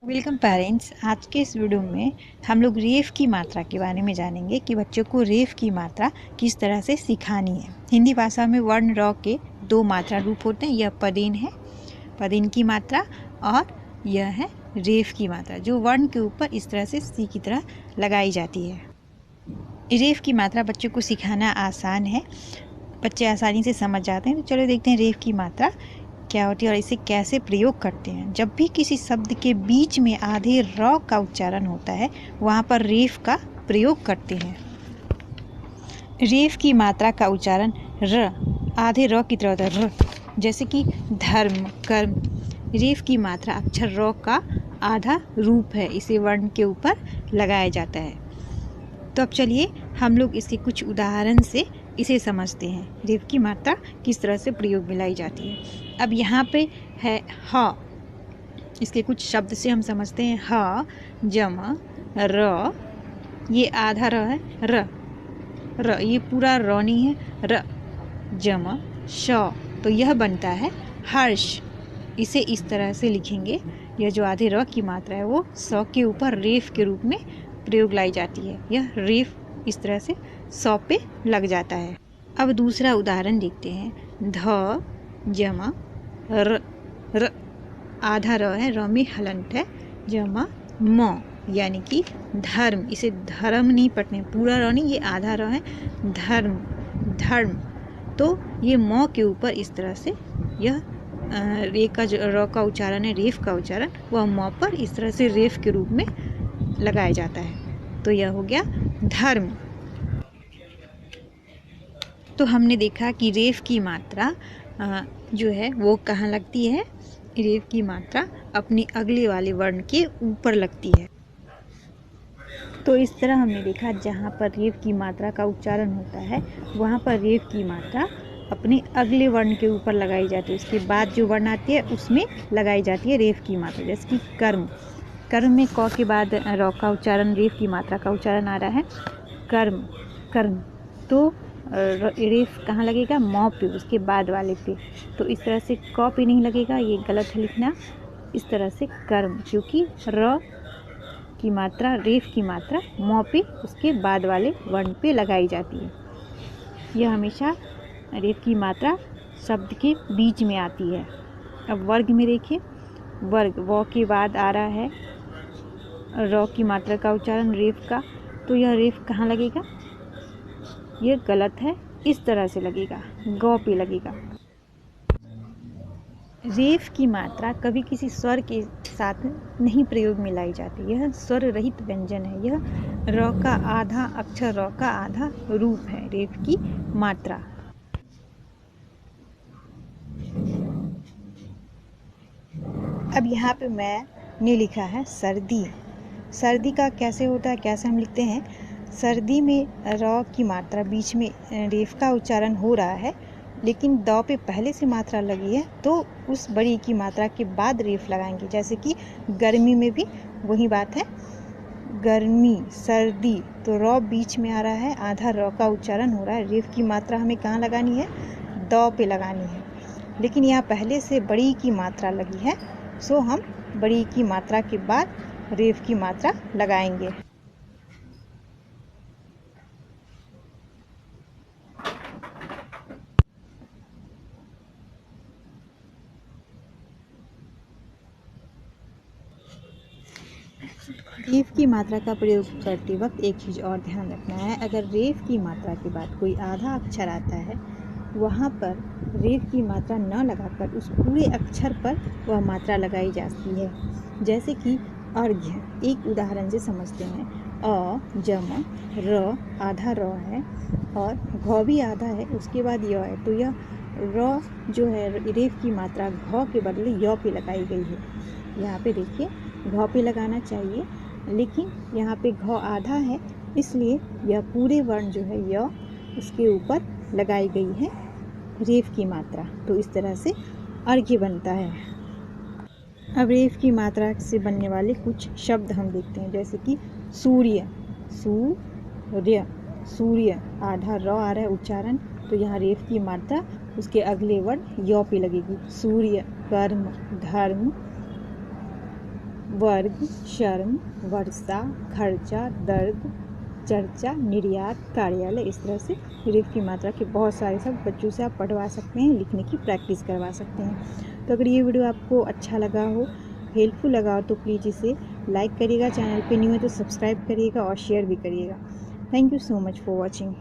Welcome parents. आज के इस वीडियो में हम लोग रेफ की मात्रा के बारे में जानेंगे कि बच्चों को रेफ की मात्रा किस तरह से सिखानी है। हिंदी भाषा में वर्ण र के दो मात्रा रूप होते हैं। यह पदेन है, पदेन की मात्रा, और यह है रेफ की मात्रा, जो वर्ण के ऊपर इस तरह से सी की तरह लगाई जाती है। रेफ की मात्रा बच्चों को सिखाना आसान है, बच्चे आसानी से समझ जाते हैं। तो चलो देखते हैं रेफ की मात्रा क्या होती है और इसे कैसे प्रयोग करते हैं। जब भी किसी शब्द के बीच में आधे र का उच्चारण होता है, वहाँ पर रेफ का प्रयोग करते हैं। रेफ की मात्रा का उच्चारण र आधे र की तरह होता है, र, जैसे कि धर्म, कर्म। रेफ की मात्रा अक्षर र का आधा रूप है, इसे वर्ण के ऊपर लगाया जाता है। तो अब चलिए हम लोग इसके कुछ उदाहरण से इसे समझते हैं। रेफ की मात्रा किस तरह से प्रयोग में लाई जाती है। अब यहाँ पे है ह, इसके कुछ शब्द से हम समझते हैं। ह जमा र, ये आधा र है, र ये पूरा र नहीं है, र जमा श, तो यह बनता है हर्ष। इसे इस तरह से लिखेंगे। यह जो आधे र की मात्रा है वो स के ऊपर रेफ के रूप में प्रयोग लाई जाती है। यह रेफ इस तरह से स पे लग जाता है। अब दूसरा उदाहरण देखते हैं। ध जमा र, र आधा र है, र में हलंत है, जमा म, यानी कि धर्म। इसे धर्म नहीं पढ़ते, पूरा र नहीं, ये आधा र है, धर्म, धर्म। तो ये म के ऊपर इस तरह से यह रे का जो र का उच्चारण है, रेफ का उच्चारण, वह म पर इस तरह से रेफ के रूप में लगाया जाता है। तो यह हो गया धर्म। तो हमने देखा कि रेफ की मात्रा जो है वो कहाँ लगती है। रेफ की मात्रा अपनी अगले वाले वर्ण के ऊपर लगती है। तो इस तरह हमने देखा, जहाँ पर रेफ की मात्रा का उच्चारण होता है वहाँ पर रेफ की मात्रा अपने अगले वर्ण के ऊपर लगाई जाती है। उसके बाद जो वर्ण आती है उसमें लगाई जाती है रेफ की मात्रा। जैसे कि कर्म, कर्म में क के बाद र का उच्चारण, रेफ की मात्रा का उच्चारण आ रहा है, कर्म, कर्म। तो रेफ कहाँ लगेगा, म पे, उसके बाद वाले पे। तो इस तरह से क पे नहीं लगेगा, ये गलत है लिखना। इस तरह से कर्म, क्योंकि र की मात्रा, रेफ की मात्रा म पे, उसके बाद वाले वर्ण पे लगाई जाती है। यह हमेशा रेफ की मात्रा शब्द के बीच में आती है। अब वर्ग में देखिए, वर्ग, व के बाद आ रहा है र की मात्रा का उच्चारण रेफ का, तो यह रेफ कहाँ लगेगा, यह गलत है, इस तरह से लगेगा, ग पे लगेगा। रेफ की मात्रा कभी किसी स्वर के साथ नहीं प्रयोग में लाई जाती। यह स्वर रहित व्यंजन है। यह र का आधा अक्षर, र का आधा रूप है रेफ की मात्रा। अब यहाँ पे मैंने लिखा है सर्दी। सर्दी का कैसे होता है, कैसे हम लिखते हैं। सर्दी में र की मात्रा बीच में रेफ का उच्चारण हो रहा है, लेकिन द पे पहले से मात्रा लगी है, तो उस बड़ी की मात्रा के बाद रेफ लगाएंगे। जैसे कि गर्मी में भी वही बात है, गर्मी, सर्दी, तो र बीच में आ रहा है, आधा र का उच्चारण हो रहा है। रेफ की मात्रा हमें कहाँ लगानी है, द पे लगानी है, लेकिन यहाँ पहले से बड़ी की मात्रा लगी है, सो हम बड़ी की मात्रा के बाद रेफ की मात्रा लगाएंगे। रेफ की मात्रा का प्रयोग करते वक्त एक चीज़ और ध्यान रखना है। अगर रेफ की मात्रा के बाद कोई आधा अक्षर आता है, वहाँ पर रेफ की मात्रा न लगाकर उस पूरे अक्षर पर वह मात्रा लगाई जाती है। जैसे कि अर्घ्य, एक उदाहरण से समझते हैं। अ जमा र, आधा र है, और घ भी आधा है, उसके बाद य है, तो यह र जो है रेफ की मात्रा घ के बदले य पे लगाई गई है। यहाँ पे देखिए, घ पे लगाना चाहिए, लेकिन यहाँ पे घ आधा है, इसलिए यह पूरे वर्ण जो है य, उसके ऊपर लगाई गई है रेफ की मात्रा। तो इस तरह से अर्घ्य बनता है। अब रेफ की मात्रा से बनने वाले कुछ शब्द हम देखते हैं। जैसे कि सूर्य, सूर्य, सूर्य, आधा र आ रहा है उच्चारण, तो यहाँ रेफ की मात्रा उसके अगले वर्ण य पे लगेगी। सूर्य, कर्म, धर्म, वर्ग, शर्म, वर्षा, खर्चा, दर्द, चर्चा, निर्यात, कार्यालय। इस तरह से रेफ की मात्रा के बहुत सारे शब्द बच्चों से आप पढ़वा सकते हैं, लिखने की प्रैक्टिस करवा सकते हैं। तो अगर ये वीडियो आपको अच्छा लगा हो, हेल्पफुल लगा हो, तो प्लीज़ इसे लाइक करिएगा, चैनल पे न्यू है तो सब्सक्राइब करिएगा और शेयर भी करिएगा। Thank you so much for watching.